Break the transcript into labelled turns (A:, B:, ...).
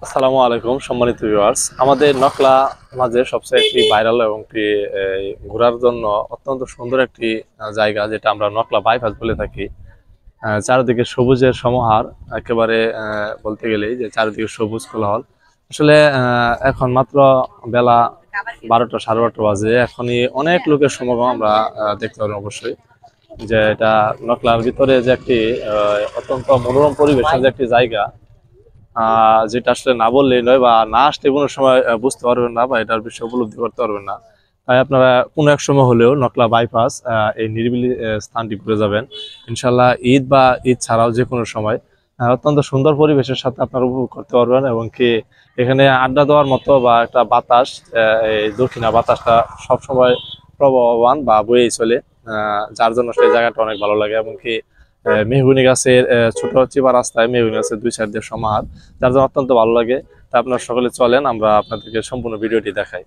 A: আসসালামু আলাইকুম সম্মানিত ভিউয়ার্স, আমাদের নকলা মাঝে সবচেয়ে একটি ভাইরাল এবং ঘোরার জন্য অত্যন্ত সুন্দর একটি জায়গা, যেটা আমরা নকলা বাইপাস বলে থাকি। চারিদিকে সবুজের সমাহার, একেবারে বলতে গেলেই যে চারিদিকে সবুজ কোলাহল। আসলে এখন মাত্র বেলা 12টা 12:30 বাজে। এখনই অনেক লোকের সমাগম আমরা দেখতে পারি অবশ্যই। যে এটা নকলার ভিতরে যে একটি অত্যন্ত মনোরম পরিবেশের যে একটি জায়গা, যেটা আসলে না বললেই নয়, বা না আসলে কোনো সময় বুঝতে পারবেন না, বা এটার বিষয় উপলব্ধি করতে পারবেন না। তাই আপনারা কোনো এক সময় হলেও নকলা বাইপাস এই নিরিবিলি স্থানটি ঘুরে যাবেন ইনশাল্লাহ। ঈদ বা ঈদ ছাড়াও যে কোনো সময় অত্যন্ত সুন্দর পরিবেশের সাথে আপনারা উপভোগ করতে পারবেন। এবং কি এখানে আড্ডা দেওয়ার মতো বা একটা বাতাস, এই দক্ষিণা বাতাসটা সবসময় প্রবাহমান বা বয়েই চলে, যার জন্য সেই জায়গাটা অনেক ভালো লাগে। এবং কি মেহগুনি গাছের ছোট চিপা রাস্তায় মেহগুনি গাছের দুই সাইড দিয়ে সমাহার, যার জন্য অত্যন্ত ভালো লাগে। তা আপনারা সকলে চলেন, আমরা আপনাদেরকে সম্পূর্ণ ভিডিওটি দেখাই।